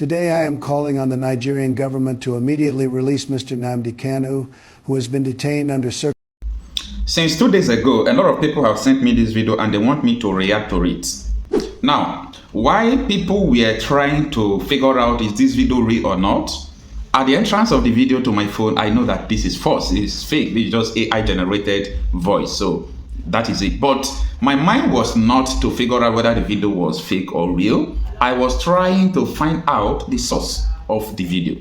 Today I am calling on the Nigerian government to immediately release Mr. Nnamdi Kanu, who has been detained under circumstances. Since 2 days ago, a lot of people have sent me this video and they want me to react to it. Now, why people were trying to figure out is this video real or not? At the entrance of the video to my phone, I know that this is false, it's fake, it's just AI generated voice, so that is it. But my mind was not to figure out whether the video was fake or real. I was trying to find out the source of the video.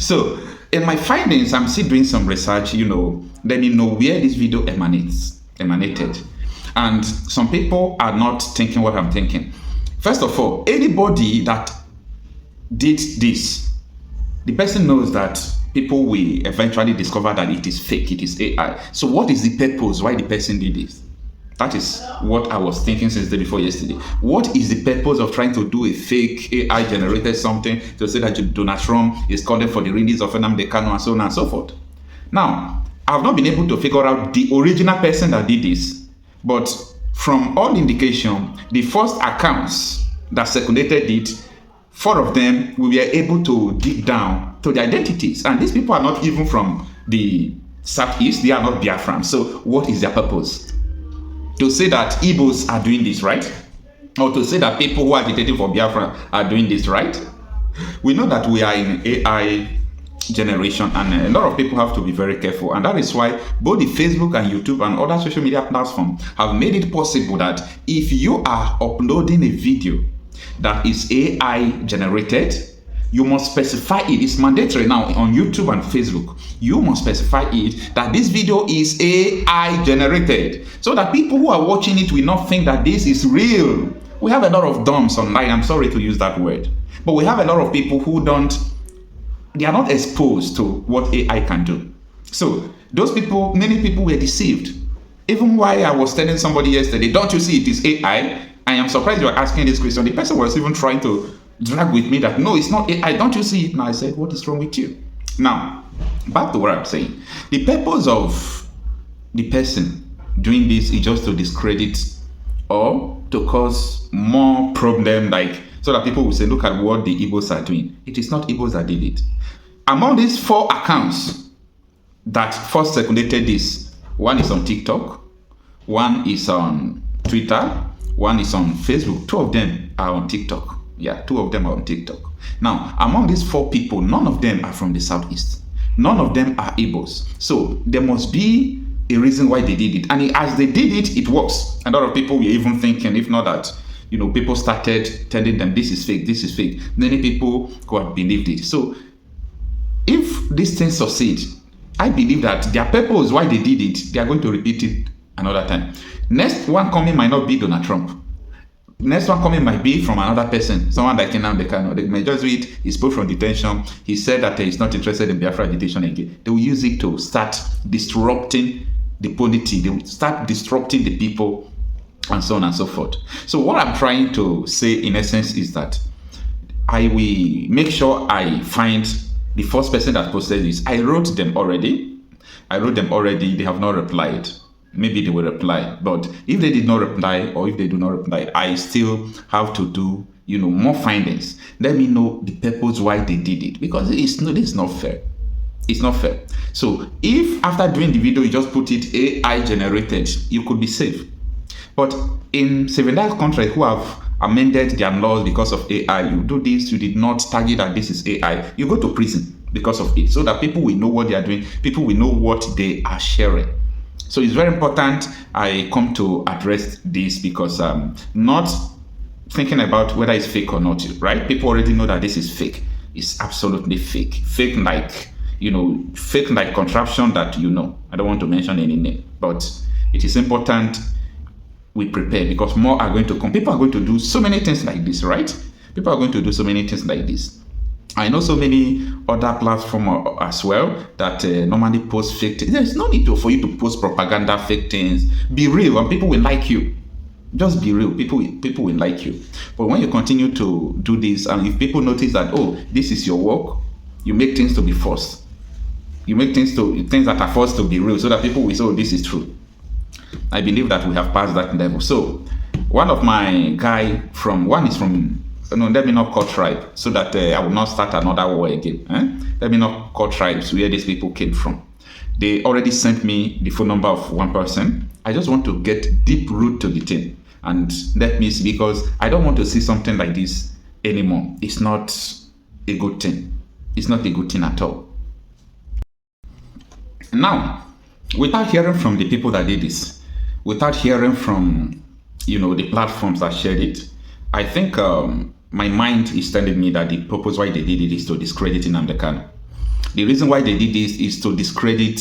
So in my findings, I'm still doing some research, let me know where this video emanated. And some people are not thinking what I'm thinking. First of all, anybody that did this, the person knows that people will eventually discover that it is fake, it is AI. So what is the purpose why the person did this? That is what I was thinking since the day before yesterday. What is the purpose of trying to do a fake AI generated something to say that Donald Trump is calling for the release of Nnamdi Kanu and so on and so forth? Now, I've not been able to figure out the original person that did this, but from all indication, the first accounts that circulated it, 4 of them, we were able to dig down to the identities. And these people are not even from the Southeast, they are not Biafran. So what is their purpose? To say that Igbos are doing this, right? Or to say that people who are agitating for Biafra are doing this, right? We know that we are in AI generation and a lot of people have to be very careful, and that is why both the Facebook and YouTube and other social media platforms have made it possible that if you are uploading a video that is AI generated, you must specify it. It's mandatory now on YouTube and Facebook. You must specify it that this video is AI generated, so that people who are watching it will not think that this is real. We have a lot of dumbs online, I'm sorry to use that word, but we have a lot of people who they are not exposed to what AI can do. So those people, many people were deceived. Even while I was telling somebody yesterday, don't you see it is AI? I am surprised you are asking this question. The person was even trying to drag with me that, no, it's not AI, don't you see it? Now I said, what is wrong with you? Now, back to what I'm saying. The purpose of the person doing this is just to discredit or to cause more problem, so that people will say, look at what the Igbos are doing. It is not Igbos that did it. Among these 4 accounts that first circulated this, one is on TikTok, one is on Twitter, one is on Facebook. 2 of them are on TikTok. Yeah, 2 of them are on TikTok. Now, among these 4 people, none of them are from the Southeast. None of them are Igbos. So there must be a reason why they did it. And as they did it, it works. A lot of people were even thinking, if not that, people started telling them this is fake, this is fake. Many people who have believed it. So if this thing succeeds, I believe that their purpose why they did it, they are going to repeat it another time. Next one coming might not be Donald Trump. Next one coming might be from another person, someone like Nnamdi Kanu. They may just read his book from detention. He said that he's not interested in Biafra Agitation again. They will use it to start disrupting the polity. They will start disrupting the people and so on and so forth. So what I'm trying to say in essence is that I will make sure I find the first person that posted this. I wrote them already. They have not replied. Maybe they will reply, but if they did not reply or if they do not reply, I still have to do more findings. Let me know the purpose why they did it, because it's not fair. It's not fair. So if after doing the video you just put it AI generated, you could be safe. But in civilized countries who have amended their laws because of AI, you do this, you did not target that this is AI, you go to prison because of it, so that people will know what they are doing, people will know what they are sharing. So it's very important I come to address this, because not thinking about whether it's fake or not, right? People already know that this is fake. It's absolutely fake. Fake like contraption that I don't want to mention any name, but it is important we prepare, because more are going to come. People are going to do so many things like this, right? People are going to do so many things like this. I know so many other platforms as well that normally post fake things. There's no need for you to post propaganda, fake things. Be real and people will like you. Just be real. People will like you. But when you continue to do this, and if people notice that, oh, this is your work, you make things to be false. You make things that are forced to be real, so that people will say, oh, this is true. I believe that we have passed that level. So one of my guy one is from no, let me not call tribe, so that I will not start another war again. Let me not call tribes where these people came from. They already sent me the phone number of one person. I just want to get deep root to the thing. And let me see, because I don't want to see something like this anymore. It's not a good thing. It's not a good thing at all. Now, without hearing from the people that did this, without hearing from, the platforms that shared it, I think my mind is telling me that the purpose why they did it is to discredit Nnamdi Kanu. The reason why they did this is to discredit,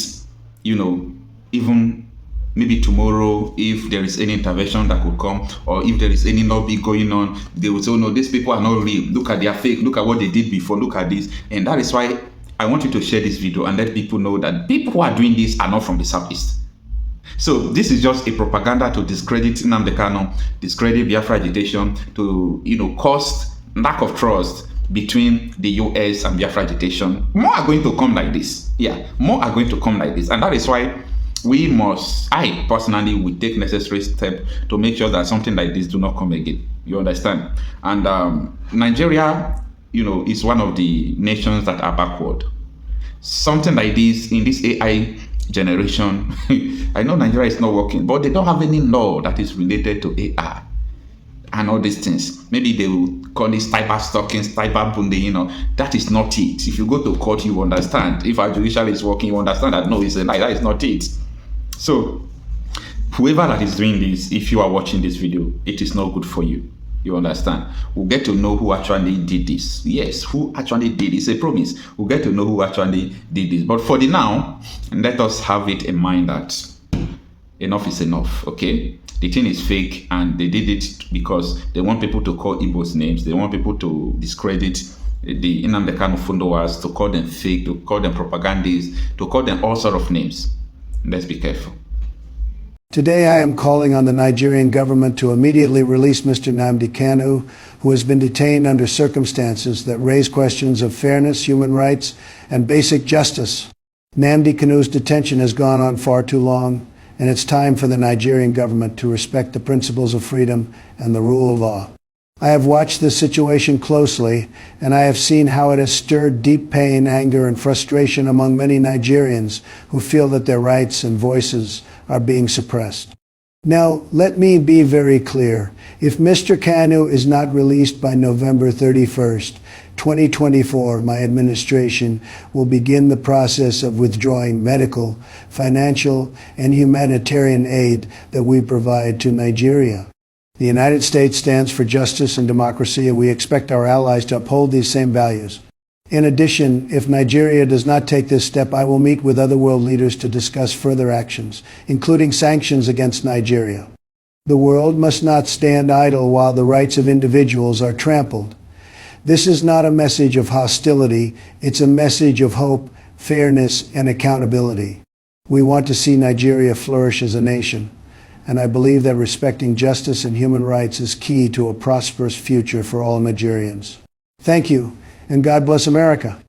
even maybe tomorrow, if there is any intervention that could come, or if there is any lobby going on, they will say, oh no, these people are not real. Look at their fake. Look at what they did before. Look at this. And that is why I want you to share this video and let people know that people who are doing this are not from the Southeast. So this is just a propaganda to discredit Nnamdi Kanu, discredit Biafra Agitation, to cause lack of trust between the US and Biafra Agitation. More are going to come like this. Yeah, more are going to come like this. And that is why I personally will take necessary steps to make sure that something like this do not come again. You understand? And Nigeria, is one of the nations that are backward. Something like this in this AI generation, I know Nigeria is not working, but they don't have any law that is related to AI and all these things. Maybe they will call it cyber stalking, cyber bullying, that is not it. If you go to court, you understand. If our judiciary is working, you understand that no, it's a lie, that is not it. So, whoever that is doing this, if you are watching this video, it is not good for you. You understand? We'll get to know who actually did this. Yes, who actually did this. It's a promise. We'll get to know who actually did this. But for the now, let us have it in mind that enough is enough, okay? The thing is fake, and they did it because they want people to call Igbo's names. They want people to discredit the Nnamdi Kanu followers, to call them fake, to call them propagandists, to call them all sort of names. Let's be careful. Today I am calling on the Nigerian government to immediately release Mr. Nnamdi Kanu, who has been detained under circumstances that raise questions of fairness, human rights, and basic justice. Nnamdi Kanu's detention has gone on far too long, and it's time for the Nigerian government to respect the principles of freedom and the rule of law. I have watched this situation closely, and I have seen how it has stirred deep pain, anger, and frustration among many Nigerians who feel that their rights and voices are being suppressed. Now, let me be very clear. If Mr. Kanu is not released by November 31st, 2024, my administration will begin the process of withdrawing medical, financial, and humanitarian aid that we provide to Nigeria. The United States stands for justice and democracy, and we expect our allies to uphold these same values. In addition, if Nigeria does not take this step, I will meet with other world leaders to discuss further actions, including sanctions against Nigeria. The world must not stand idle while the rights of individuals are trampled. This is not a message of hostility, it's a message of hope, fairness, and accountability. We want to see Nigeria flourish as a nation, and I believe that respecting justice and human rights is key to a prosperous future for all Nigerians. Thank you. And God bless America.